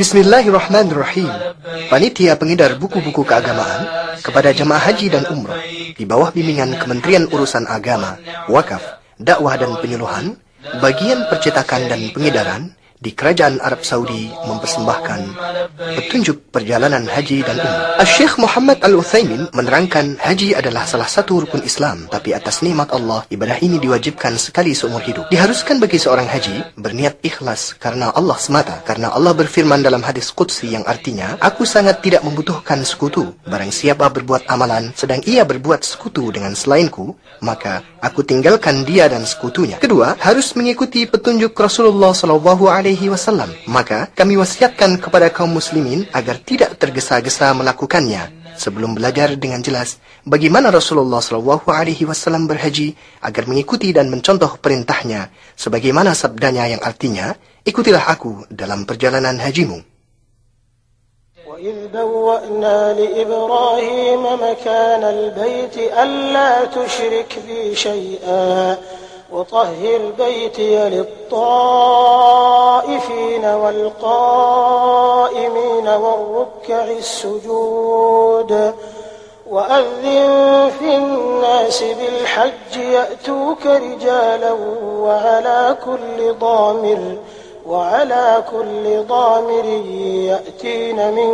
Bismillahirrahmanirrahim. Panitia pengedar buku-buku keagamaan kepada jemaah haji dan umrah di bawah bimbingan Kementerian Urusan Agama, Wakaf, Dakwah dan Penyuluhan, bagian percetakan dan pengedaran di Kerajaan Arab Saudi mempersembahkan petunjuk perjalanan haji dan umrah. Syekh Muhammad Al-Utsaimin menerangkan haji adalah salah satu rukun Islam, tapi atas nikmat Allah, ibadah ini diwajibkan sekali seumur hidup. Diharuskan bagi seorang haji berniat ikhlas karena Allah semata, karena Allah berfirman dalam hadis qudsi yang artinya, aku sangat tidak membutuhkan sekutu. Barang siapa berbuat amalan sedang ia berbuat sekutu dengan selainku, maka aku tinggalkan dia dan sekutunya. Kedua, harus mengikuti petunjuk Rasulullah SAW. Maka kami wasiatkan kepada kaum muslimin agar tidak tergesa-gesa melakukannya sebelum belajar dengan jelas bagaimana Rasulullah SAW berhaji, agar mengikuti dan mencontoh perintahnya sebagaimana sabdanya yang artinya, ikutilah aku dalam perjalanan hajimu. وَإِذْ بَوَّأْنَا لِإِبْرَاهِيمَ مَكَانَ الْبَيْتِ أَلَّا تُشْرِكْ بِي شَيْئًا وطهر بيتي للطائفين والقائمين والركع السجود وأذن في الناس بالحج يأتوك رجالا وعلى كل ضامر يأتين من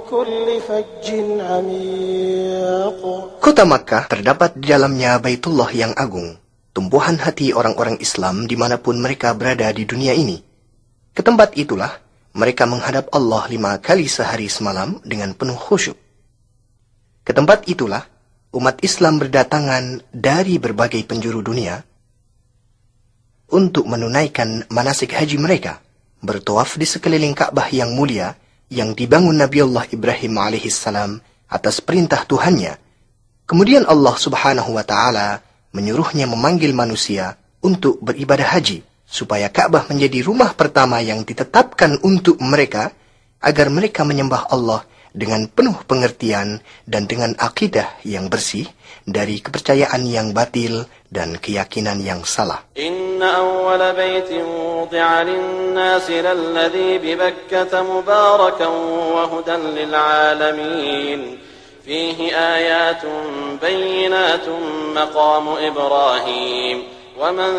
كل فج عميق. Kota Makkah terdapat di dalamnya Baitullah yang agung, tumbuhan hati orang-orang Islam dimanapun mereka berada di dunia ini. Ke tempat itulah mereka menghadap Allah 5 kali sehari semalam dengan penuh khusyuk. Ke tempat itulah umat Islam berdatangan dari berbagai penjuru dunia untuk menunaikan manasik haji mereka, bertawaf di sekeliling Ka'bah yang mulia yang dibangun Nabiullah Ibrahim alaihissalam atas perintah Tuhannya. Kemudian Allah Subhanahu wa Ta'ala menyuruhnya memanggil manusia untuk beribadah haji, supaya Ka'bah menjadi rumah pertama yang ditetapkan untuk mereka, agar mereka menyembah Allah dengan penuh pengertian dan dengan akidah yang bersih dari kepercayaan yang batil dan keyakinan yang salah. Inna awwala baitin wudi'a lin-nasi lalladhi bi Bakkah mubarakan wa hudan lil 'alamin. فيه آيات بينات مقام إبراهيم ومن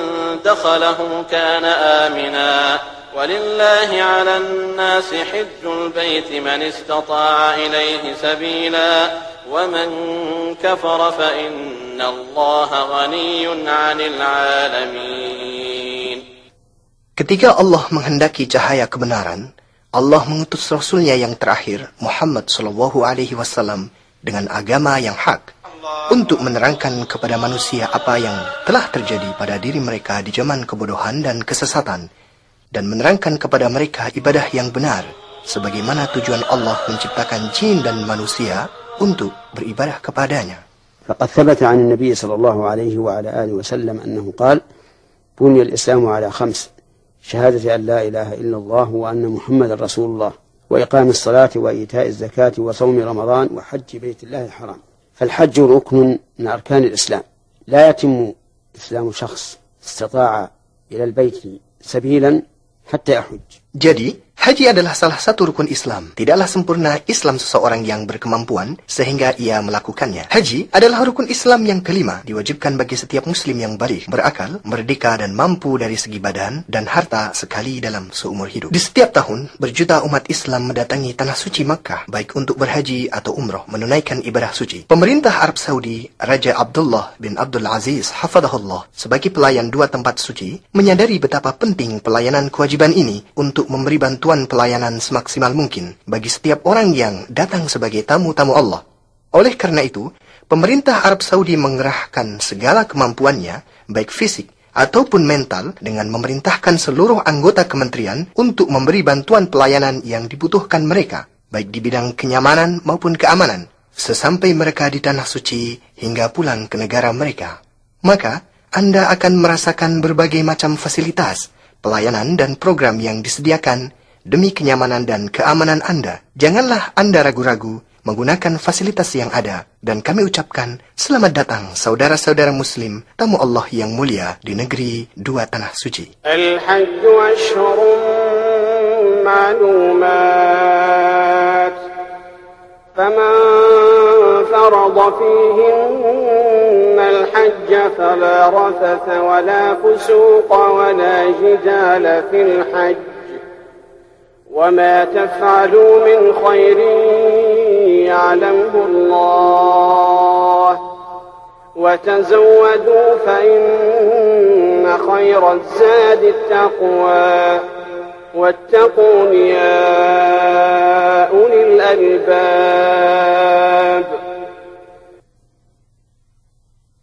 دخله كان آمنا ولله على الناس حج البيت من استطاع إليه سبيلا ومن كفر فإن الله غني عن العالمين. Ketika Allah menghendaki cahaya kebenaran, Allah mengutus Rasulnya yang terakhir, Muhammad SAW, dengan agama yang hak, untuk menerangkan kepada manusia apa yang telah terjadi pada diri mereka di zaman kebodohan dan kesesatan, dan menerangkan kepada mereka ibadah yang benar, sebagaimana tujuan Allah menciptakan jin dan manusia untuk beribadah kepadanya. فقد ثبت عن النبي صلى الله عليه وعلى آله وسلم أنه قال: بني الإسلام على 5: شهادة أن لا إله إلا الله وأن محمد رسول الله وإقام الصلاة وإيتاء الزكاة وصوم رمضان وحج بيت الله الحرام. فالحج ركن من أركان الإسلام، لا يتم إسلام شخص استطاع إلى البيت سبيلا حتى يحج. Jadi, haji adalah salah satu rukun Islam. Tidaklah sempurna Islam seseorang yang berkemampuan sehingga ia melakukannya. Haji adalah rukun Islam yang kelima, diwajibkan bagi setiap muslim yang baligh, berakal, merdeka dan mampu dari segi badan dan harta sekali dalam seumur hidup. Di setiap tahun, berjuta umat Islam mendatangi tanah suci Makkah, baik untuk berhaji atau umroh, menunaikan ibadah suci. Pemerintah Arab Saudi, Raja Abdullah bin Abdul Aziz hafadhahullah, sebagai pelayan 2 tempat suci, menyadari betapa penting pelayanan kewajiban ini untuk memberi bantuan pelayanan semaksimal mungkin bagi setiap orang yang datang sebagai tamu-tamu Allah. Oleh karena itu, pemerintah Arab Saudi mengerahkan segala kemampuannya, baik fisik ataupun mental, dengan memerintahkan seluruh anggota kementerian untuk memberi bantuan pelayanan yang dibutuhkan mereka, baik di bidang kenyamanan maupun keamanan, sesampai mereka di tanah suci hingga pulang ke negara mereka. Maka, Anda akan merasakan berbagai macam fasilitas, pelayanan dan program yang disediakan demi kenyamanan dan keamanan Anda. Janganlah Anda ragu-ragu menggunakan fasilitas yang ada, dan kami ucapkan selamat datang saudara-saudara muslim, tamu Allah yang mulia di negeri 2 tanah suci. Al-Hajj ashhurun ma'lumat فمن فرض فيهن الحج فلا رفث ولا فسوق ولا جدال في الحج وما تفعلوا من خير يعلمه الله وتزودوا فإن خير الزاد التقوى واتقون يا أولي الألباب.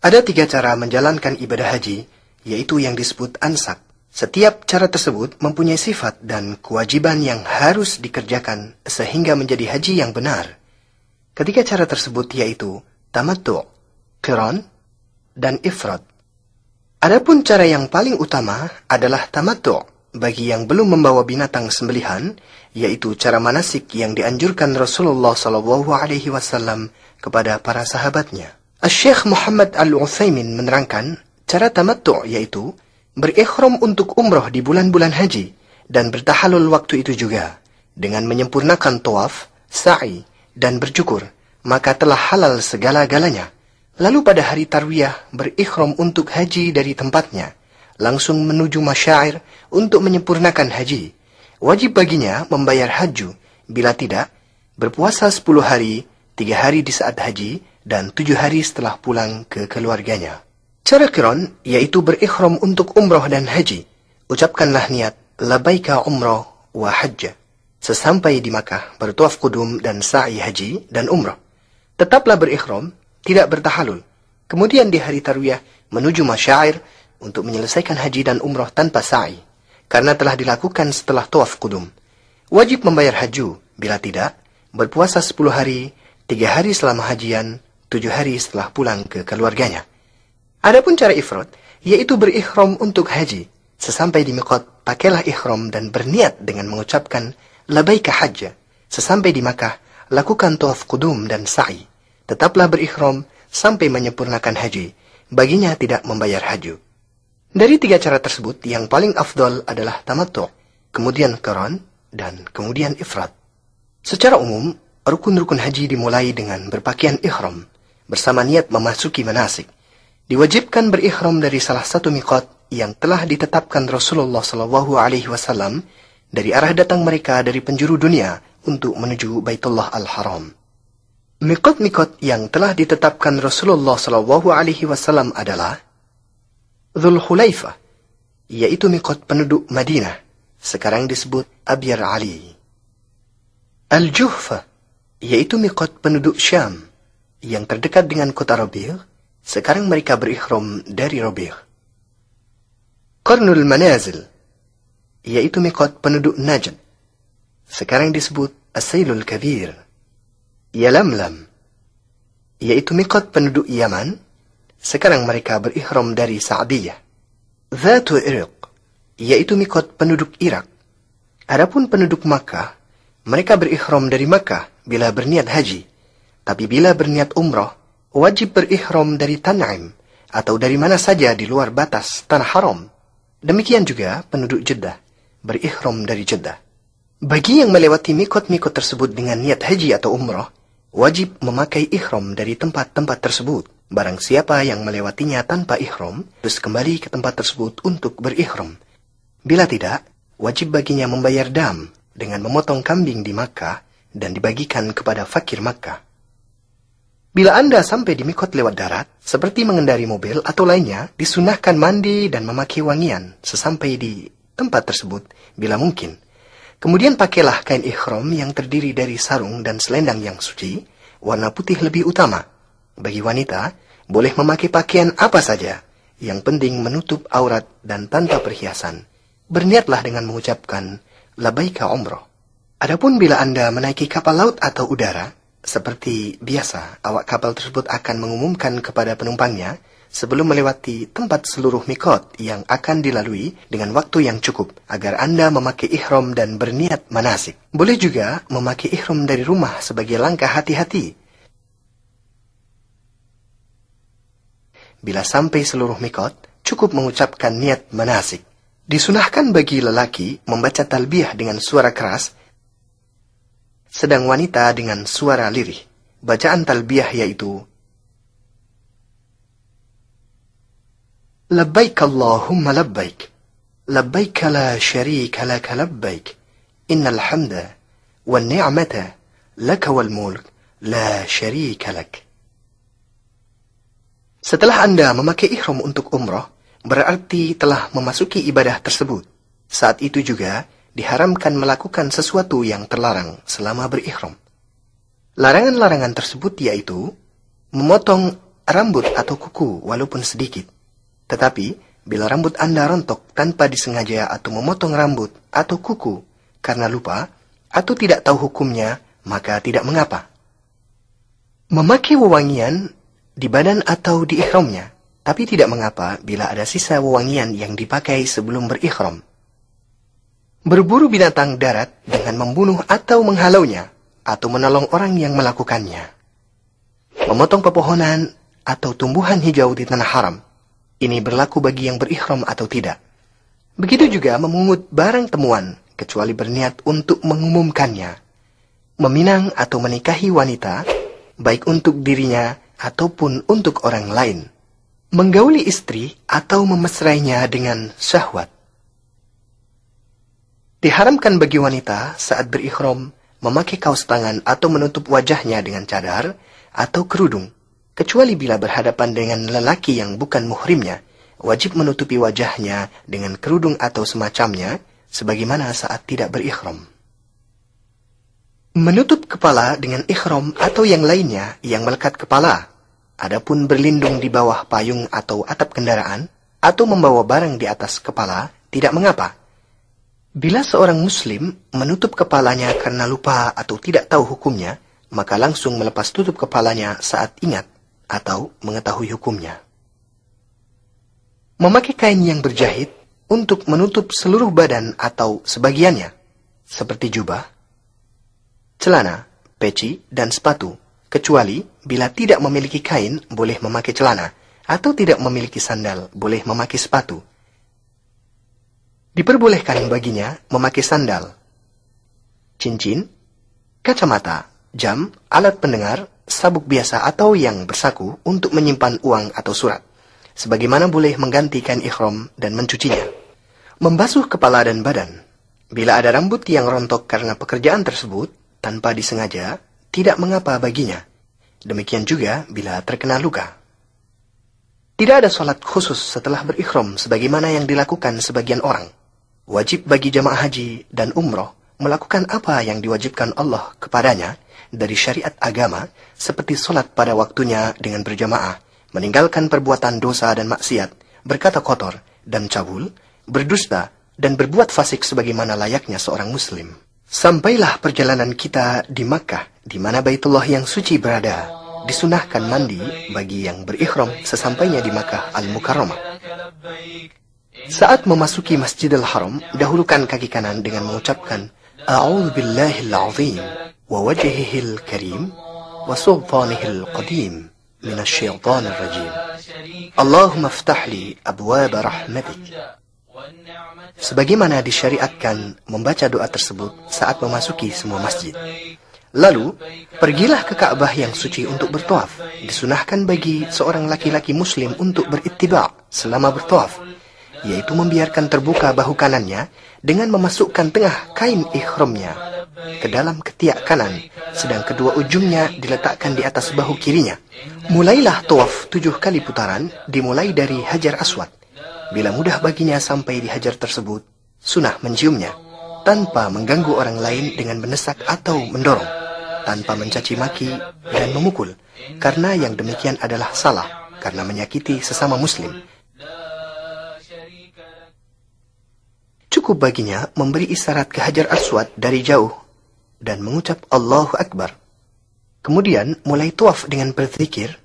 Ada 3 cara menjalankan ibadah haji, yaitu yang disebut ansak. Setiap cara tersebut mempunyai sifat dan kewajiban yang harus dikerjakan sehingga menjadi haji yang benar. Ketiga cara tersebut yaitu tamattu', qiran, dan ifrad. Adapun cara yang paling utama adalah tamattu' bagi yang belum membawa binatang sembelihan, yaitu cara manasik yang dianjurkan Rasulullah SAW kepada para sahabatnya. Syekh Muhammad Al-Utsaimin menerangkan, cara tamattu' yaitu berikhram untuk umrah di bulan-bulan haji dan bertahalul waktu itu juga dengan menyempurnakan tawaf, sa'i, dan bercukur, maka telah halal segala-galanya. Lalu pada hari tarwiyah berikhram untuk haji dari tempatnya, langsung menuju masyair untuk menyempurnakan haji. Wajib baginya membayar haju, bila tidak, berpuasa 10 hari, 3 hari di saat haji, dan 7 hari setelah pulang ke keluarganya. Cara qiran, yaitu berikhram untuk umrah dan haji. Ucapkanlah niat, labaika umrah wa hajjah. Sesampai di Makkah, bertuaf qudum dan sa'i haji dan umrah. Tetaplah berikhram, tidak bertahalul. Kemudian di hari tarwiyah, menuju masyair untuk menyelesaikan haji dan umrah tanpa sa'i, karena telah dilakukan setelah tuaf qudum. Wajib membayar haju, bila tidak, berpuasa 10 hari, 3 hari selama hajian, 7 hari setelah pulang ke keluarganya. Adapun cara ifrad, yaitu berikhram untuk haji. Sesampai di miqat, pakailah ikhram dan berniat dengan mengucapkan labaika hajjah. Sesampai di Makkah, lakukan tuaf qudum dan sa'i. Tetaplah berikhram sampai menyempurnakan haji. Baginya tidak membayar haju. Dari 3 cara tersebut, yang paling afdal adalah tamattu', kemudian qiran, dan kemudian ifrad. Secara umum, rukun-rukun haji dimulai dengan berpakaian ikhram, bersama niat memasuki manasik. Diwajibkan berikhram dari salah satu miqat yang telah ditetapkan Rasulullah SAW dari arah datang mereka dari penjuru dunia untuk menuju Baitullah Al-Haram. Miqat-miqat yang telah ditetapkan Rasulullah SAW adalah Dzul Hulaifah, yaitu miqat penduduk Madinah, sekarang disebut Abyar Ali. Al-Juhfah, yaitu miqat penduduk Syam, yang terdekat dengan kota Rabi', sekarang mereka berikhram dari Rabi'. Qarnul Manazil, yaitu miqat penduduk Najd, sekarang disebut As-Sailul Kabir. Yalamlam, yaitu miqat penduduk Yaman, sekarang mereka berikhram dari Sa'diyah. Dzatu Irq, yaitu miqat penduduk Irak. Adapun penduduk Makkah, mereka berikhram dari Makkah bila berniat haji, tapi bila berniat umrah, wajib berikhram dari Tan'im, atau dari mana saja di luar batas tanah haram. Demikian juga penduduk Jeddah, berikhram dari Jeddah. Bagi yang melewati miqat-miqat tersebut dengan niat haji atau umrah, wajib memakai ikhram dari tempat-tempat tersebut. Barang siapa yang melewatinya tanpa ikhram, terus kembali ke tempat tersebut untuk berikhram. Bila tidak, wajib baginya membayar dam dengan memotong kambing di Makkah dan dibagikan kepada fakir Makkah. Bila Anda sampai di miqat lewat darat, seperti mengendari mobil atau lainnya, disunahkan mandi dan memakai wangian sesampai di tempat tersebut bila mungkin. Kemudian pakailah kain ikhram yang terdiri dari sarung dan selendang yang suci, warna putih lebih utama. Bagi wanita, boleh memakai pakaian apa saja, yang penting menutup aurat dan tanpa perhiasan. Berniatlah dengan mengucapkan labaika umrah. Adapun bila Anda menaiki kapal laut atau udara, seperti biasa, awak kapal tersebut akan mengumumkan kepada penumpangnya sebelum melewati tempat seluruh miqat yang akan dilalui dengan waktu yang cukup, agar Anda memakai ihram dan berniat manasik. Boleh juga memakai ihram dari rumah sebagai langkah hati-hati. Bila sampai seluruh miqat, cukup mengucapkan niat manasik. Disunahkan bagi lelaki membaca talbiyah dengan suara keras, sedang wanita dengan suara lirih. bacaan talbiyah yaitu Labbaik Allahumma labbaik, labbaik la syarika laka labbaik, innal hamda wan ni'mata laka wal mulk la syarika lak. Setelah Anda memakai ihram untuk umrah, berarti telah memasuki ibadah tersebut. Saat itu juga diharamkan melakukan sesuatu yang terlarang selama berihram. Larangan-larangan tersebut yaitu memotong rambut atau kuku walaupun sedikit. Tetapi, bila rambut Anda rontok tanpa disengaja atau memotong rambut atau kuku karena lupa atau tidak tahu hukumnya, maka tidak mengapa. Memakai wewangian di badan atau di ihramnya, tapi tidak mengapa bila ada sisa wewangian yang dipakai sebelum berihram. Berburu binatang darat dengan membunuh atau menghalaunya, atau menolong orang yang melakukannya. Memotong pepohonan atau tumbuhan hijau di tanah haram. Ini berlaku bagi yang berihram atau tidak. Begitu juga memungut barang temuan, kecuali berniat untuk mengumumkannya. Meminang atau menikahi wanita, baik untuk dirinya ataupun untuk orang lain. Menggauli istri atau memesrainya dengan syahwat. Diharamkan bagi wanita saat berihram memakai kaos tangan atau menutup wajahnya dengan cadar atau kerudung, kecuali bila berhadapan dengan lelaki yang bukan muhrimnya, wajib menutupi wajahnya dengan kerudung atau semacamnya, sebagaimana saat tidak berihram. Menutup kepala dengan ihram atau yang lainnya yang melekat kepala. Adapun berlindung di bawah payung atau atap kendaraan, atau membawa barang di atas kepala, tidak mengapa. Bila seorang muslim menutup kepalanya karena lupa atau tidak tahu hukumnya, maka langsung melepas tutup kepalanya saat ingat atau mengetahui hukumnya. Memakai kain yang berjahit untuk menutup seluruh badan atau sebagiannya, seperti jubah, celana, peci, dan sepatu, kecuali bila tidak memiliki kain boleh memakai celana, atau tidak memiliki sandal boleh memakai sepatu. Diperbolehkan baginya memakai sandal, cincin, kacamata, jam, alat pendengar, sabuk biasa atau yang bersaku untuk menyimpan uang atau surat, sebagaimana boleh menggantikan ihram dan mencucinya. Membasuh kepala dan badan. Bila ada rambut yang rontok karena pekerjaan tersebut, tanpa disengaja, tidak mengapa baginya. Demikian juga bila terkena luka. Tidak ada salat khusus setelah berihram sebagaimana yang dilakukan sebagian orang. Wajib bagi jamaah haji dan umroh melakukan apa yang diwajibkan Allah kepadanya dari syariat agama, seperti salat pada waktunya dengan berjamaah, meninggalkan perbuatan dosa dan maksiat, berkata kotor dan cabul, berdusta, dan berbuat fasik sebagaimana layaknya seorang muslim. Sampailah perjalanan kita di Makkah, di mana Baitullah yang suci berada. Disunahkan mandi bagi yang berihram sesampainya di Makkah Al-Mukarramah. Saat memasuki Masjidil Haram, dahulukan kaki kanan dengan mengucapkan A'udzu billahil azim wa wajhihil karim wa sultanihil qadim minasyaitonir rajim. Allahumma iftah li abwaab rahmatik. Sebagaimana disyariatkan membaca doa tersebut saat memasuki semua masjid. Lalu, pergilah ke Ka'bah yang suci untuk bertawaf. Disunahkan bagi seorang laki-laki muslim untuk berittiba' selama bertawaf, yaitu membiarkan terbuka bahu kanannya dengan memasukkan tengah kain ihramnya ke dalam ketiak kanan, sedang kedua ujungnya diletakkan di atas bahu kirinya. Mulailah tawaf 7 kali putaran, dimulai dari Hajar Aswad. Bila mudah baginya sampai di hajar tersebut, sunah menciumnya, tanpa mengganggu orang lain dengan mendesak atau mendorong, tanpa mencaci maki dan memukul, karena yang demikian adalah salah, karena menyakiti sesama muslim. Cukup baginya memberi isyarat ke Hajar Aswad dari jauh, dan mengucap Allahu Akbar. Kemudian mulai tawaf dengan berzikir,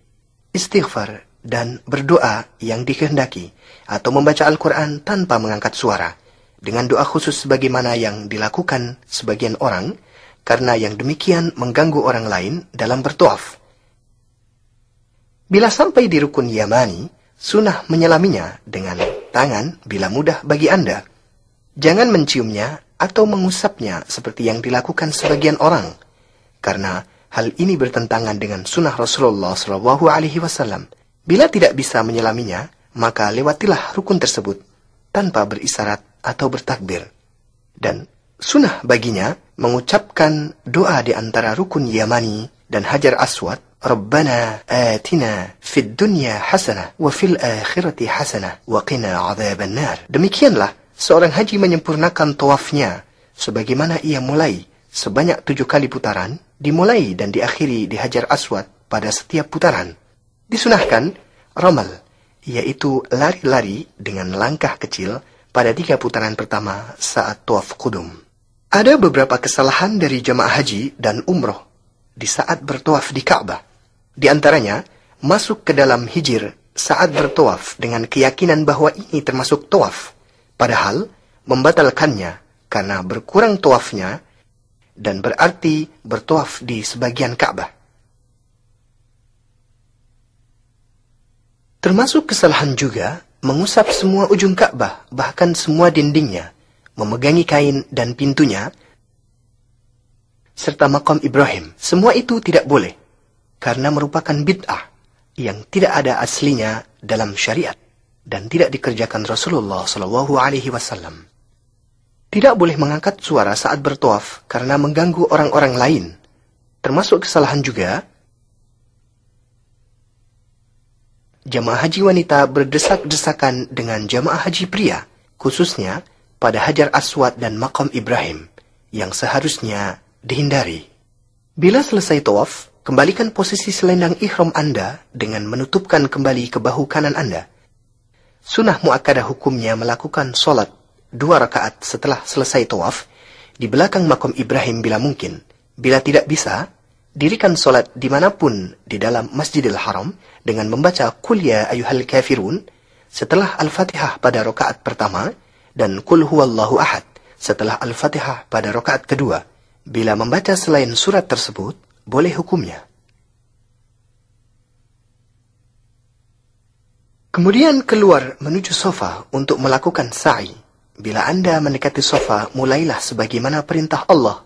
istighfar, dan berdoa yang dikehendaki, atau membaca Al-Quran tanpa mengangkat suara, dengan doa khusus sebagaimana yang dilakukan sebagian orang, karena yang demikian mengganggu orang lain dalam bertawaf. Bila sampai di rukun Yamani, sunah menyelaminya dengan tangan bila mudah bagi Anda. Jangan menciumnya atau mengusapnya seperti yang dilakukan sebagian orang, karena hal ini bertentangan dengan sunnah Rasulullah SAW. Bila tidak bisa menyelaminya, maka lewatilah rukun tersebut tanpa berisyarat atau bertakbir. Dan sunnah baginya mengucapkan doa di antara rukun Yamani dan Hajar Aswad, Rabbana atina fid dunya hasanah wa fil akhirati hasanah wa qina adzaban nar. Demikianlah seorang haji menyempurnakan tawafnya sebagaimana ia mulai sebanyak 7 kali putaran, dimulai dan diakhiri di Hajar Aswad pada setiap putaran. Disunahkan ramal, yaitu lari-lari dengan langkah kecil pada 3 putaran pertama saat tawaf qudum. Ada beberapa kesalahan dari jamaah haji dan umroh di saat bertawaf di Ka'bah. Di antaranya, masuk ke dalam hijir saat bertawaf dengan keyakinan bahwa ini termasuk tawaf, padahal membatalkannya karena berkurang tawafnya dan berarti bertawaf di sebagian Ka'bah. Termasuk kesalahan juga mengusap semua ujung Ka'bah, bahkan semua dindingnya, memegangi kain dan pintunya, serta makam Ibrahim. Semua itu tidak boleh, karena merupakan bid'ah yang tidak ada aslinya dalam syariat dan tidak dikerjakan Rasulullah SAW. Tidak boleh mengangkat suara saat bertawaf karena mengganggu orang-orang lain. Termasuk kesalahan juga jamaah haji wanita berdesak-desakan dengan jamaah haji pria, khususnya pada Hajar Aswad dan makam Ibrahim, yang seharusnya dihindari. Bila selesai tawaf, kembalikan posisi selendang ihram Anda dengan menutupkan kembali ke bahu kanan Anda. Sunnah muakkadah hukumnya melakukan sholat 2 rakaat setelah selesai tawaf di belakang makam Ibrahim bila mungkin. Bila tidak bisa, dirikan sholat dimanapun di dalam Masjidil Haram dengan membaca Qul ya ayyuhal kafirun setelah Al-Fatihah pada rakaat pertama dan Qul huwallahu ahad setelah Al-Fatihah pada rakaat kedua. Bila membaca selain surat tersebut, boleh hukumnya. Kemudian keluar menuju sofa untuk melakukan sa'i. Bila Anda mendekati sofa, mulailah sebagaimana perintah Allah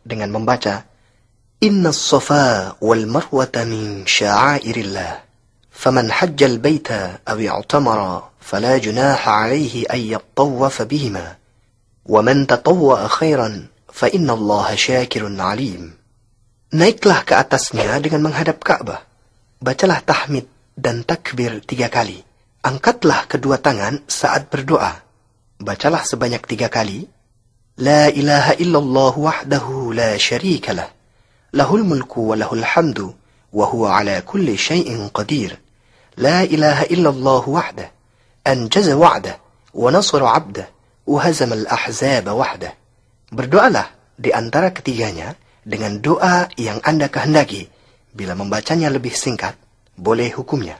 dengan membaca Inna as-safa wal marwata min sya'airillah faman hajjal baita aw i'tamara fala junaha alayhi an yattawwafa bihima wa man tatawwa'a khairan fa inna Allah syakirun alim. Naiklah ke atasnya dengan menghadap Ka'bah. Bacalah tahmid dan takbir 3 kali. Angkatlah kedua tangan saat berdoa. Bacalah sebanyak 3 kali. La ilaha illallah wahdahu la syarika lah. Lahul mulku wa lahul hamdu. Wa huwa ala kulli syai'in qadir. La ilaha illallah wahdah. Anjaza wa'dah. Wa nasara abdah. Wa hazama al-ahzaba wahdah. Berdoalah di antara ketiganya dengan doa yang Anda kehendaki. Bila membacanya lebih singkat, boleh hukumnya.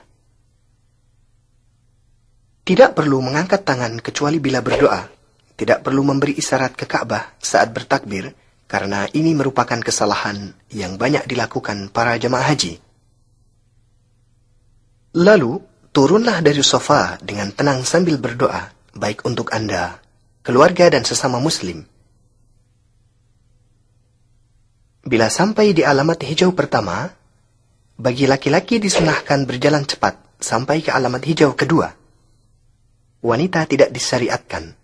Tidak perlu mengangkat tangan kecuali bila berdoa. Tidak perlu memberi isyarat ke Ka'bah saat bertakbir, karena ini merupakan kesalahan yang banyak dilakukan para jamaah haji. Lalu, turunlah dari sofa dengan tenang sambil berdoa, baik untuk Anda, keluarga dan sesama muslim. Bila sampai di alamat hijau pertama, bagi laki-laki disunahkan berjalan cepat sampai ke alamat hijau kedua. Wanita tidak disyariatkan.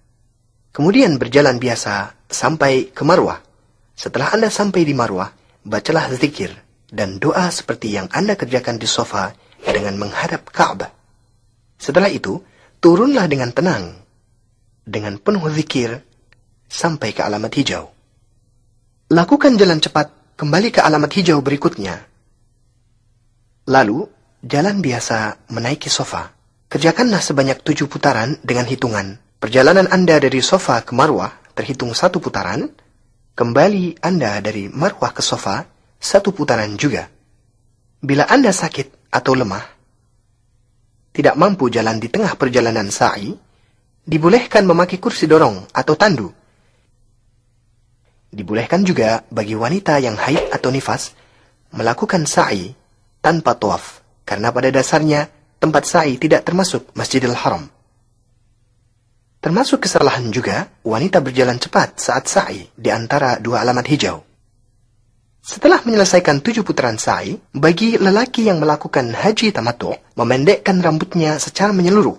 Kemudian berjalan biasa sampai ke Marwah. Setelah Anda sampai di Marwah, bacalah zikir dan doa seperti yang Anda kerjakan di sofa dengan menghadap Ka'bah. Setelah itu, turunlah dengan tenang, dengan penuh zikir, sampai ke alamat hijau. Lakukan jalan cepat kembali ke alamat hijau berikutnya. Lalu, jalan biasa menaiki sofa. Kerjakanlah sebanyak 7 putaran dengan hitungan. Perjalanan Anda dari sofa ke Marwah terhitung 1 putaran. Kembali Anda dari Marwah ke sofa 1 putaran juga. Bila Anda sakit atau lemah, tidak mampu jalan di tengah perjalanan sa'i, dibolehkan memakai kursi dorong atau tandu. Dibolehkan juga bagi wanita yang haid atau nifas melakukan sa'i tanpa tawaf, karena pada dasarnya tempat sa'i tidak termasuk Masjidil Haram. Termasuk kesalahan juga wanita berjalan cepat saat sa'i di antara 2 alamat hijau. Setelah menyelesaikan 7 putaran sa'i, bagi lelaki yang melakukan haji tamattu' memendekkan rambutnya secara menyeluruh,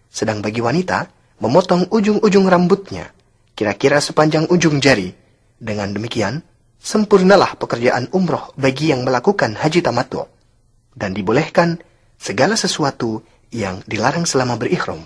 sedang bagi wanita memotong ujung-ujung rambutnya kira-kira sepanjang ujung jari. Dengan demikian, sempurnalah pekerjaan umroh bagi yang melakukan haji tamattu' dan dibolehkan segala sesuatu yang dilarang selama berihram.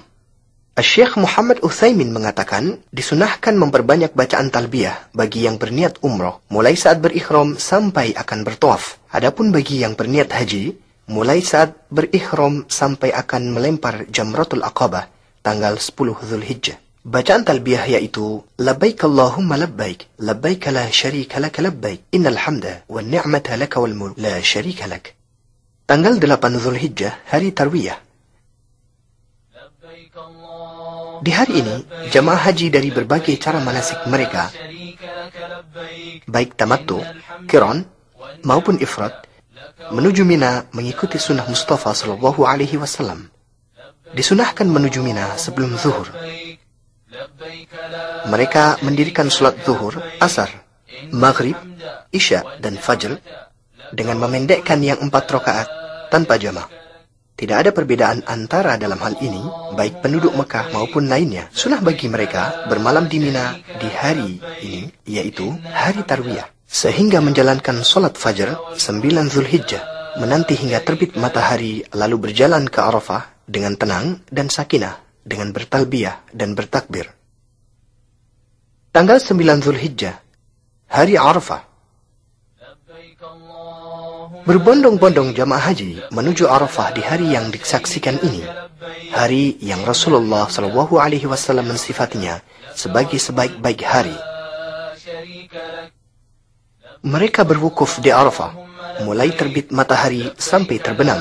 Syekh Muhammad Utsaimin mengatakan, disunahkan memperbanyak bacaan talbiyah bagi yang berniat umroh mulai saat berihram sampai akan bertawaf. Adapun bagi yang berniat haji, mulai saat berihram sampai akan melempar Jamratul Aqabah tanggal 10 Dzulhijjah. Bacaan talbiyah yaitu labbaik Allahumma labbaik, labbaik la syarika lak labbaik, innal hamda wan ni'mata lak wal mulk la syarika lak. Tanggal 8 Dzulhijjah, hari tarwiyah. Di hari ini, jamaah haji dari berbagai cara manasik mereka, baik tamattu, qiran, maupun ifrad, menuju Mina mengikuti sunnah Mustafa sallallahu alaihi wasallam. Disunahkan menuju Mina sebelum zuhur. Mereka mendirikan salat zuhur, asar, maghrib, isya, dan fajr dengan memendekkan yang 4 rakaat tanpa jamaah. Tidak ada perbedaan antara dalam hal ini, baik penduduk Mekah maupun lainnya. Sunnah bagi mereka bermalam di Mina di hari ini, yaitu hari tarwiyah, sehingga menjalankan solat fajar 9 Dzulhijjah, menanti hingga terbit matahari, lalu berjalan ke Arafah dengan tenang dan sakinah, dengan bertalbiyah dan bertakbir. Tanggal 9 Dzulhijjah, hari Arafah. Berbondong-bondong jamaah haji menuju Arafah di hari yang disaksikan ini, hari yang Rasulullah SAW mensifatinya sebagai sebaik-baik hari. Mereka berwukuf di Arafah mulai terbit matahari sampai terbenam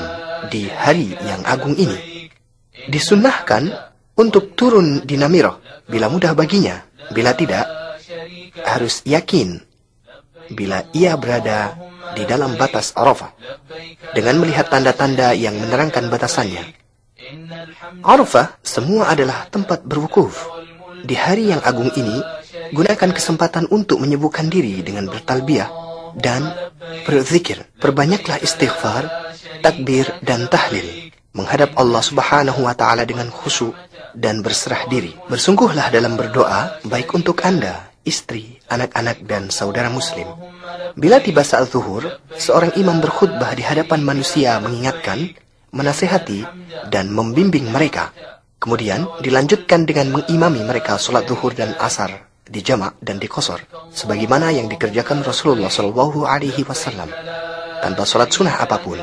di hari yang agung ini. Disunnahkan untuk turun di Namirah bila mudah baginya, bila tidak, harus yakin bila ia berada di dalam batas Arafah dengan melihat tanda-tanda yang menerangkan batasannya. Arafah semua adalah tempat berwukuf. Di hari yang agung ini, gunakan kesempatan untuk menyibukkan diri dengan bertalbiyah dan berzikir. Perbanyaklah istighfar, takbir, dan tahlil. Menghadap Allah Subhanahu wa Ta'ala dengan khusyuk dan berserah diri. Bersungguhlah dalam berdoa, baik untuk Anda, istri, anak-anak, dan saudara muslim. Bila tiba saat zuhur, seorang imam berkhutbah di hadapan manusia mengingatkan, menasihati, dan membimbing mereka. Kemudian dilanjutkan dengan mengimami mereka sholat zuhur dan asar di jamak dan di qasar, sebagaimana yang dikerjakan Rasulullah SAW, tanpa sholat sunnah apapun,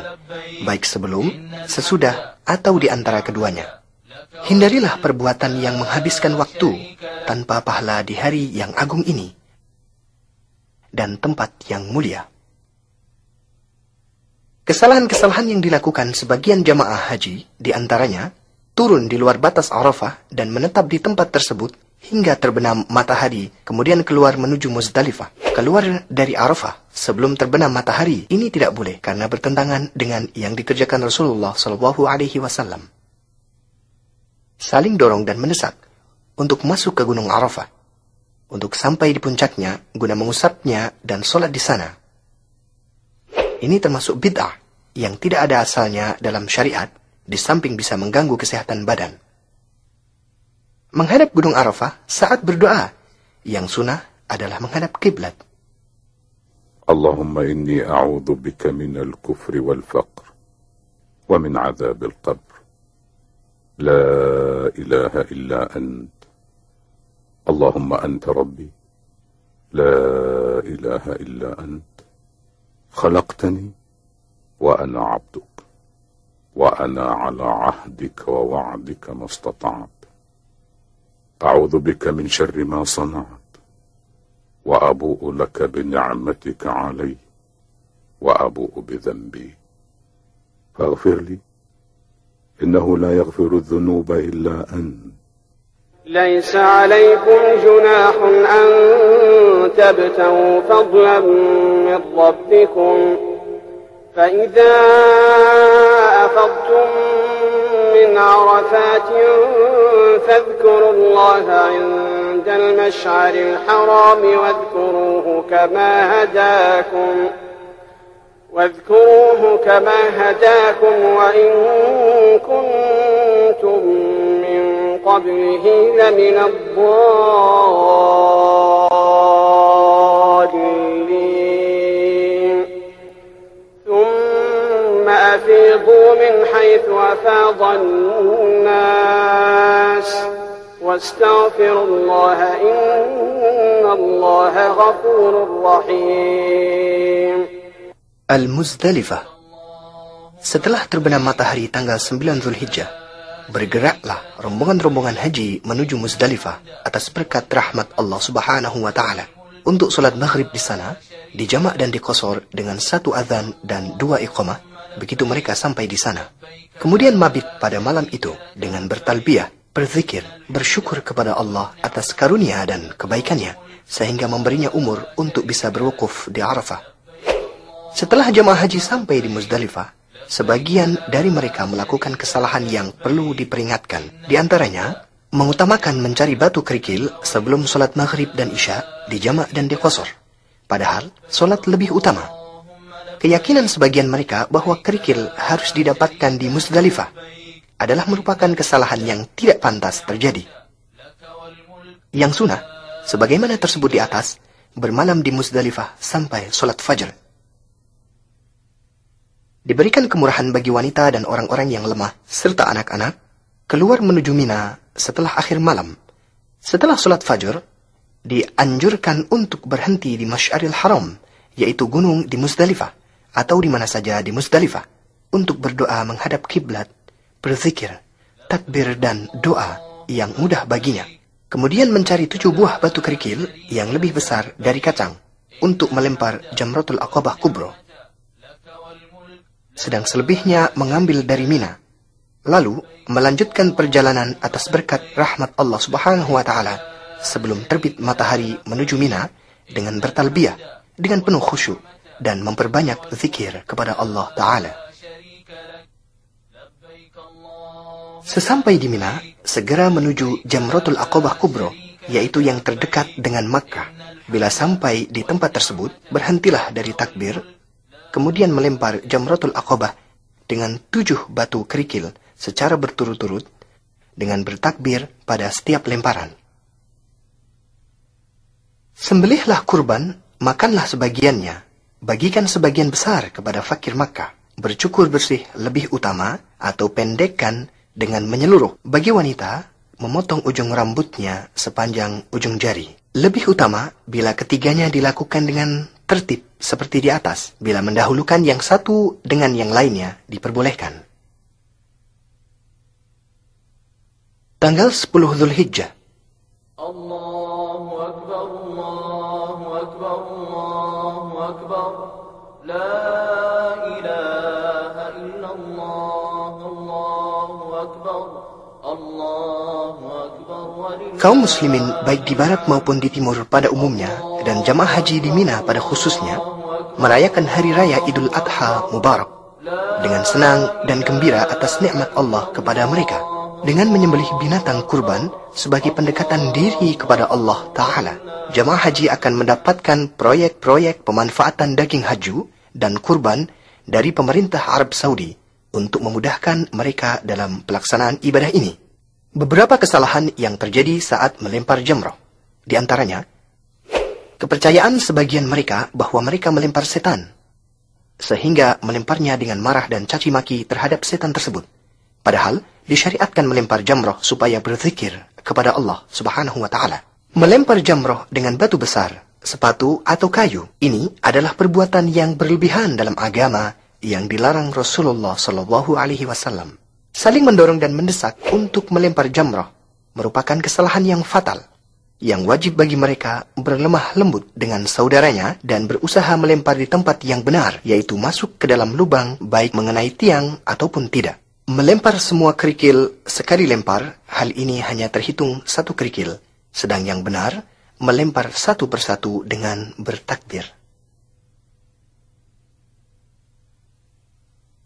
baik sebelum, sesudah, atau di antara keduanya. Hindarilah perbuatan yang menghabiskan waktu tanpa pahala di hari yang agung ini dan tempat yang mulia. Kesalahan-kesalahan yang dilakukan sebagian jamaah haji, di antaranya turun di luar batas Arafah dan menetap di tempat tersebut hingga terbenam matahari, kemudian keluar menuju Muzdalifah. Keluar dari Arafah sebelum terbenam matahari, ini tidak boleh karena bertentangan dengan yang dikerjakan Rasulullah SAW. Saling dorong dan mendesak untuk masuk ke Gunung Arafah, untuk sampai di puncaknya guna mengusapnya dan sholat di sana. Ini termasuk bid'ah yang tidak ada asalnya dalam syariat, di samping bisa mengganggu kesehatan badan. Menghadap Gunung Arafah saat berdoa, yang sunnah adalah menghadap kiblat. Allahumma inni a'udhu bika minal kufri wal faqr wa min azabil qabr. لا إله إلا أنت اللهم أنت ربي لا إله إلا أنت خلقتني وأنا عبدك وأنا على عهدك ووعدك ما استطعت أعوذ بك من شر ما صنعت وأبوء لك بنعمتك علي وأبوء بذنبي فاغفر لي إنه لا يغفر الذنوب إلا أنت. ليس عليكم جناح أن تبتغوا فضلا من ربكم فإذا أفضتم من عرفات فاذكروا الله عند المشعر الحرام واذكروه واذكروه كما هداكم وإن كنتم من قبله لمن الضالين ثم أفيضوا من حيث أفاض الناس واستغفروا الله إن الله غفور رحيم. Al-Muzdalifah. Setelah terbenam matahari tanggal 9 Zulhijjah, bergeraklah rombongan-rombongan haji menuju Muzdalifah atas berkat rahmat Allah Subhanahu wa Ta'ala untuk sholat maghrib di sana, dijamak dan diqashar dengan 1 azan dan 2 iqamah begitu mereka sampai di sana. Kemudian mabit pada malam itu dengan bertalbiyah, berzikir, bersyukur kepada Allah atas karunia dan kebaikannya sehingga memberinya umur untuk bisa berwukuf di Arafah. Setelah jamaah haji sampai di Muzdalifah, sebagian dari mereka melakukan kesalahan yang perlu diperingatkan. Di antaranya, mengutamakan mencari batu kerikil sebelum sholat maghrib dan isya dijamak dan diqashar. Padahal, sholat lebih utama. Keyakinan sebagian mereka bahwa kerikil harus didapatkan di Muzdalifah adalah merupakan kesalahan yang tidak pantas terjadi. Yang sunnah, sebagaimana tersebut di atas, bermalam di Muzdalifah sampai sholat fajar. Diberikan kemurahan bagi wanita dan orang-orang yang lemah, serta anak-anak, keluar menuju Mina setelah akhir malam. Setelah sholat fajar, dianjurkan untuk berhenti di Masy'aril Haram, yaitu gunung di Muzdalifah, atau di mana saja di Muzdalifah, untuk berdoa menghadap kiblat, berzikir, takbir dan doa yang mudah baginya. Kemudian mencari 7 buah batu kerikil yang lebih besar dari kacang, untuk melempar Jamratul Aqabah Kubro. Sedang selebihnya mengambil dari Mina, lalu melanjutkan perjalanan atas berkat rahmat Allah Subhanahu wa Ta'ala sebelum terbit matahari menuju Mina dengan bertalbiyah dengan penuh khusyuk dan memperbanyak zikir kepada Allah Ta'ala. Sesampai di Mina, segera menuju Jamratul Aqabah Kubro, yaitu yang terdekat dengan Makkah. Bila sampai di tempat tersebut, berhentilah dari takbir, kemudian melempar Jamratul Aqabah dengan 7 batu kerikil secara berturut-turut dengan bertakbir pada setiap lemparan. Sembelihlah kurban, makanlah sebagiannya, bagikan sebagian besar kepada fakir Makkah. Bercukur bersih lebih utama atau pendekkan dengan menyeluruh. Bagi wanita, memotong ujung rambutnya sepanjang ujung jari. Lebih utama bila ketiganya dilakukan dengan tertib seperti di atas. Bila mendahulukan yang satu dengan yang lainnya diperbolehkan. Tanggal 10 Zulhijjah. Allahu Akbar, Allahu Akbar, Allahu Akbar. La ilaha illallah, Allahu Akbar, Allahu Akbar. Kaum muslimin baik di barat maupun di timur pada umumnya dan jamaah haji di Mina pada khususnya merayakan hari raya Idul Adha Mubarak dengan senang dan gembira atas nikmat Allah kepada mereka dengan menyembelih binatang kurban sebagai pendekatan diri kepada Allah Ta'ala. Jamaah haji akan mendapatkan proyek-proyek pemanfaatan daging haju dan kurban dari pemerintah Arab Saudi untuk memudahkan mereka dalam pelaksanaan ibadah ini. Beberapa kesalahan yang terjadi saat melempar jamrah. Di antaranya, kepercayaan sebagian mereka bahwa mereka melempar setan, sehingga melemparnya dengan marah dan caci maki terhadap setan tersebut. Padahal, disyariatkan melempar jamrah supaya berzikir kepada Allah Subhanahu wa Ta'ala. Melempar jamrah dengan batu besar, sepatu atau kayu, ini adalah perbuatan yang berlebihan dalam agama yang dilarang Rasulullah Sallallahu Alaihi Wasallam. Saling mendorong dan mendesak untuk melempar jamrah merupakan kesalahan yang fatal, yang wajib bagi mereka berlemah lembut dengan saudaranya dan berusaha melempar di tempat yang benar, yaitu masuk ke dalam lubang baik mengenai tiang ataupun tidak. Melempar semua kerikil sekali lempar, hal ini hanya terhitung 1 kerikil, sedang yang benar melempar satu persatu dengan bertakbir.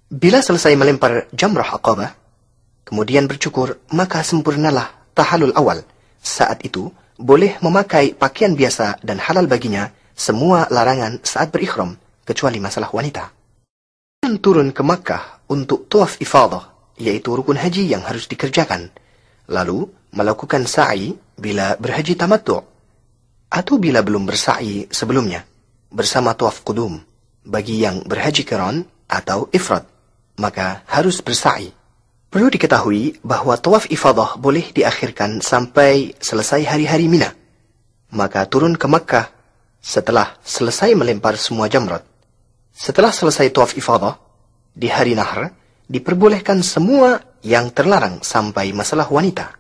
Bila selesai melempar jamrah Aqabah, kemudian bercukur, maka sempurnalah tahallul awal. Saat itu, boleh memakai pakaian biasa dan halal baginya semua larangan saat berikhram, kecuali masalah wanita. Dan turun ke Makkah untuk tawaf ifadah, yaitu rukun haji yang harus dikerjakan. Lalu melakukan sa'i bila berhaji tamattu' atau bila belum bersa'i sebelumnya, bersama tawaf qudum bagi yang berhaji qiran atau ifrad, maka harus bersa'i. Perlu diketahui bahwa tawaf ifadah boleh diakhirkan sampai selesai hari-hari Mina. Maka turun ke Makkah setelah selesai melempar semua jamrat. Setelah selesai tawaf ifadah, di hari Nahr, diperbolehkan semua yang terlarang sampai masalah wanita.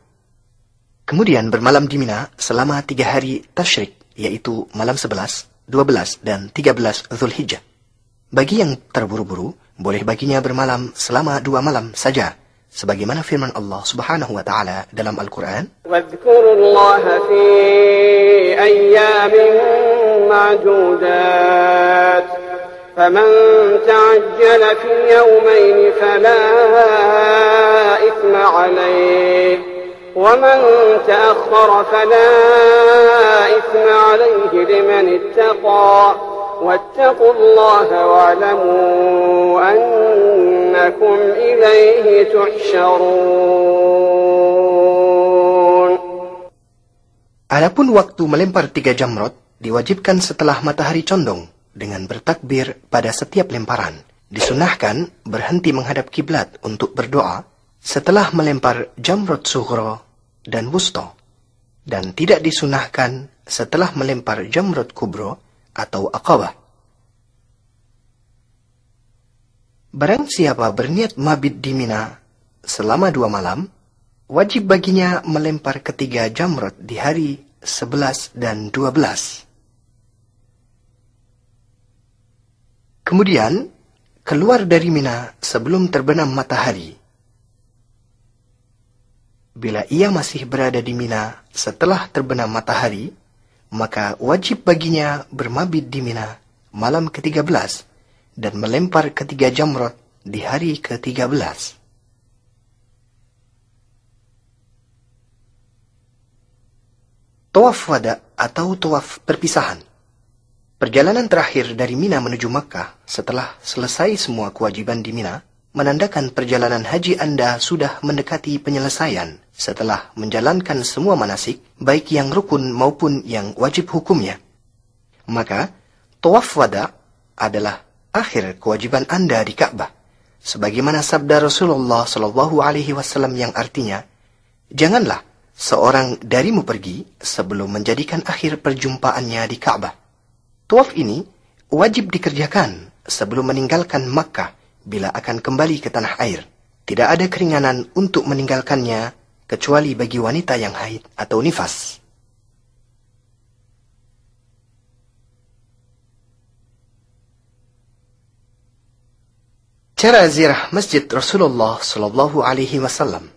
Kemudian bermalam di Mina selama 3 hari tasyrik, yaitu malam 11, 12, dan 13 Dzulhijjah. Bagi yang terburu-buru, boleh baginya bermalam selama 2 malam saja, sebagaimana firman Allah Subhanahu wa taala dalam Al-Qur'an, "Wadhkurullaha fi ayyamin ma'dudat, faman ta'ajjala fi yawmayn fala ithma 'alayhi. ومن تأخر فلا إثم عليه لمن اتقى واتقوا الله واعلموا أنكم إليه تحشرون." Adapun waktu melempar 3 jamrot diwajibkan setelah matahari condong dengan bertakbir pada setiap lemparan. Disunahkan berhenti menghadap kiblat untuk berdoa setelah melempar jamrot sughra dan wusta, dan tidak disunahkan setelah melempar jamrot kubro atau aqabah. Barang siapa berniat mabit di Mina selama 2 malam, wajib baginya melempar ketiga jamrot di hari 11 dan 12. Kemudian, keluar dari Mina sebelum terbenam matahari. Bila ia masih berada di Mina setelah terbenam matahari, maka wajib baginya bermabit di Mina malam ke-13 dan melempar ketiga jamrot di hari ke-13. Tawaf wada atau tawaf perpisahan. Perjalanan terakhir dari Mina menuju Makkah setelah selesai semua kewajiban di Mina menandakan perjalanan haji Anda sudah mendekati penyelesaian setelah menjalankan semua manasik, baik yang rukun maupun yang wajib hukumnya. Maka, tawaf wada adalah akhir kewajiban Anda di Ka'bah, sebagaimana sabda Rasulullah SAW yang artinya, "Janganlah seorang darimu pergi sebelum menjadikan akhir perjumpaannya di Ka'bah." Tawaf ini wajib dikerjakan sebelum meninggalkan Makkah bila akan kembali ke tanah air. Tidak ada keringanan untuk meninggalkannya kecuali bagi wanita yang haid atau nifas. Cara ziarah Masjid Rasulullah sallallahu alaihi wasallam.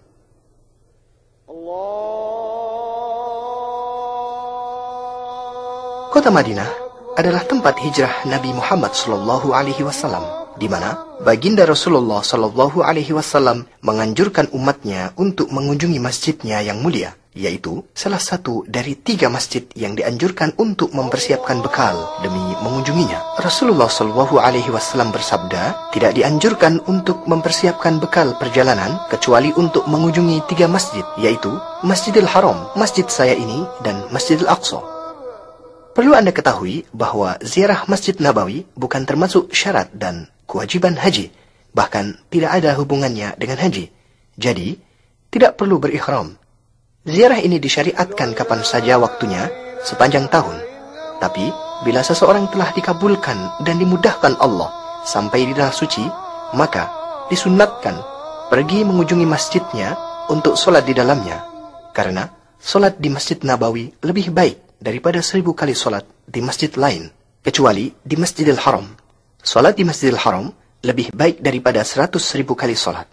Kota Madinah adalah tempat hijrah Nabi Muhammad sallallahu alaihi wasallam, di mana baginda Rasulullah sallallahu alaihi wasallam menganjurkan umatnya untuk mengunjungi masjidnya yang mulia, yaitu salah satu dari 3 masjid yang dianjurkan untuk mempersiapkan bekal demi mengunjunginya. Rasulullah sallallahu alaihi wasallam bersabda, tidak dianjurkan untuk mempersiapkan bekal perjalanan kecuali untuk mengunjungi 3 masjid, yaitu Masjidil Haram, masjid saya ini, dan Masjidil Aqsa. Perlu Anda ketahui bahwa ziarah Masjid Nabawi bukan termasuk syarat dan kewajiban haji, bahkan tidak ada hubungannya dengan haji. Jadi, tidak perlu berikhram. Ziarah ini disyariatkan kapan saja waktunya, sepanjang tahun. Tapi, bila seseorang telah dikabulkan dan dimudahkan Allah sampai di tanah suci, maka disunnatkan pergi mengunjungi masjidnya untuk sholat di dalamnya. Karena sholat di Masjid Nabawi lebih baik daripada 1000 kali sholat di masjid lain, kecuali di Masjidil Haram. Sholat di Masjidil Haram lebih baik daripada 100.000 kali sholat.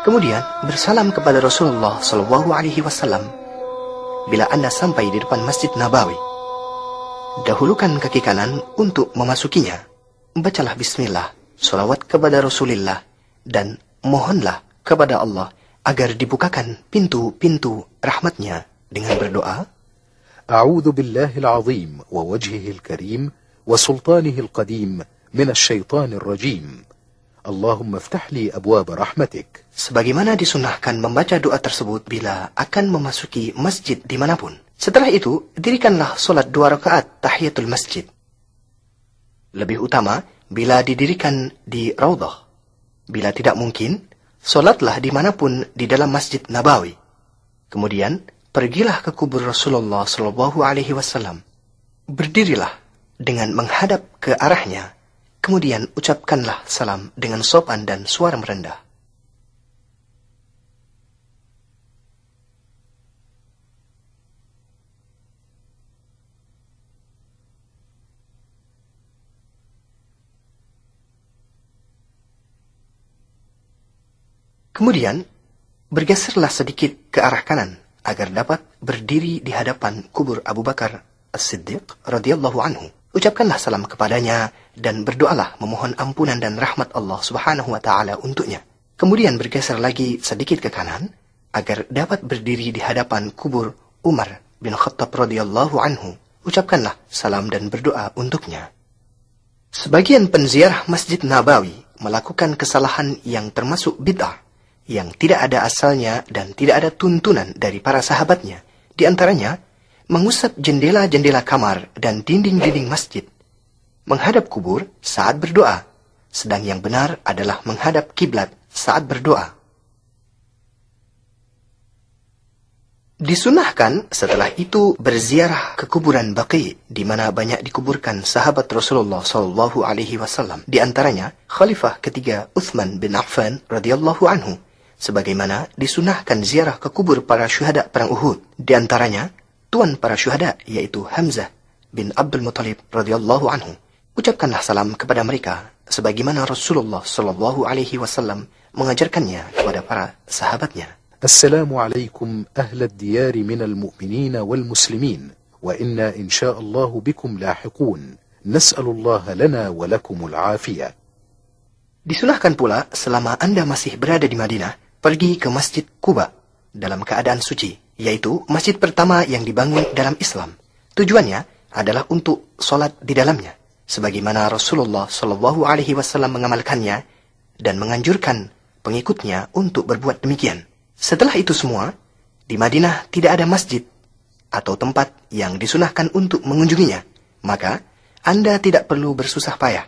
Kemudian bersalam kepada Rasulullah SAW bila Anda sampai di depan Masjid Nabawi. Dahulukan kaki kanan untuk memasukinya. Bacalah bismillah, sholawat kepada Rasulullah, dan mohonlah kepada Allah agar dibukakan pintu-pintu rahmatnya dengan berdoa, أعوذ بالله العظيم ووجهه الكريم وسلطانه القديم من الشيطان الرجيم اللهم افتح لي أبواب رحمتك. Sebagaimana disunahkan membaca doa tersebut bila akan memasuki masjid dimanapun. Setelah itu, dirikanlah solat 2 rakaat tahiyatul masjid. Lebih utama bila didirikan di Raudhah. Bila tidak mungkin, solatlah dimanapun di dalam Masjid Nabawi. Kemudian, pergilah ke kubur Rasulullah SAW. Berdirilah dengan menghadap ke arahnya. Kemudian ucapkanlah salam dengan sopan dan suara merendah. Kemudian, bergeserlah sedikit ke arah kanan agar dapat berdiri di hadapan kubur Abu Bakar As-Siddiq radhiyallahu anhu. Ucapkanlah salam kepadanya dan berdoalah memohon ampunan dan rahmat Allah Subhanahu wa taala untuknya. Kemudian bergeser lagi sedikit ke kanan agar dapat berdiri di hadapan kubur Umar bin Khattab radhiyallahu anhu. Ucapkanlah salam dan berdoa untuknya. Sebagian penziarah Masjid Nabawi melakukan kesalahan yang termasuk bid'ah yang tidak ada asalnya dan tidak ada tuntunan dari para sahabatnya. Di antaranya, mengusap jendela-jendela kamar dan dinding-dinding masjid, menghadap kubur saat berdoa, sedang yang benar adalah menghadap kiblat saat berdoa. Disunahkan setelah itu berziarah ke kuburan Baqi, di mana banyak dikuburkan sahabat Rasulullah SAW. Di antaranya, Khalifah ketiga Uthman bin Affan radhiyallahu anhu. Sebagaimana disunahkan ziarah ke kubur para syuhada perang Uhud. Di antaranya, tuan para syuhada, yaitu Hamzah bin Abdul Muttalib radhiyallahu anhu. Ucapkanlah salam kepada mereka, sebagaimana Rasulullah SAW mengajarkannya kepada para sahabatnya. Assalamu alaikum ahla diyari minal mu'minina wal muslimin, wa inna insya'allahu bikum lahiqun. Nas'alullaha lana wa lakumul afiyah. Disunahkan pula selama Anda masih berada di Madinah, pergi ke Masjid Quba dalam keadaan suci, yaitu masjid pertama yang dibangun dalam Islam. Tujuannya adalah untuk solat di dalamnya, sebagaimana Rasulullah SAW mengamalkannya dan menganjurkan pengikutnya untuk berbuat demikian. Setelah itu semua, di Madinah tidak ada masjid atau tempat yang disunahkan untuk mengunjunginya, maka Anda tidak perlu bersusah payah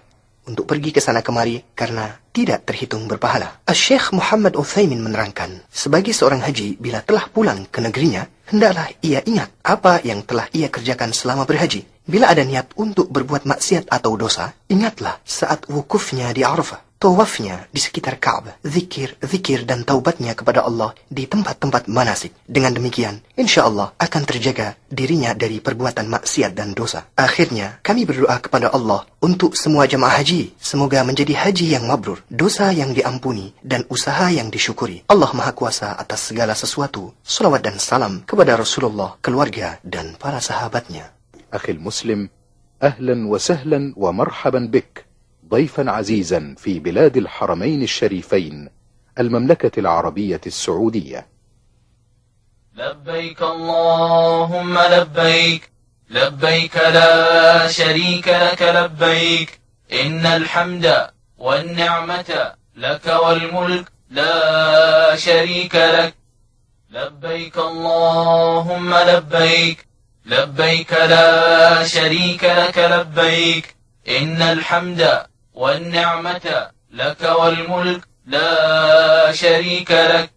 untuk pergi ke sana kemari karena tidak terhitung berpahala. Syekh Muhammad Utsaimin menerangkan, sebagai seorang haji bila telah pulang ke negerinya, hendaklah ia ingat apa yang telah ia kerjakan selama berhaji. Bila ada niat untuk berbuat maksiat atau dosa, ingatlah saat wukufnya di Arafah, tawafnya di sekitar Ka'bah, zikir dan taubatnya kepada Allah di tempat-tempat manasik. Dengan demikian, insya Allah akan terjaga dirinya dari perbuatan maksiat dan dosa. Akhirnya, kami berdoa kepada Allah untuk semua jemaah haji. Semoga menjadi haji yang mabrur, dosa yang diampuni, dan usaha yang disyukuri. Allah Maha Kuasa atas segala sesuatu. Salawat dan salam kepada Rasulullah, keluarga, dan para sahabatnya. أخي المسلم، أهلا وسهلا ومرحبا بك ضيفا عزيزا في بلاد الحرمين الشريفين المملكة العربية السعودية. لبيك اللهم لبيك، لبيك لا شريك لك لبيك، إن الحمد والنعمة لك والملك لا شريك لك. لبيك اللهم لبيك، لبيك لا شريك لك لبيك، إن الحمد والنعمة لك والملك لا شريك لك.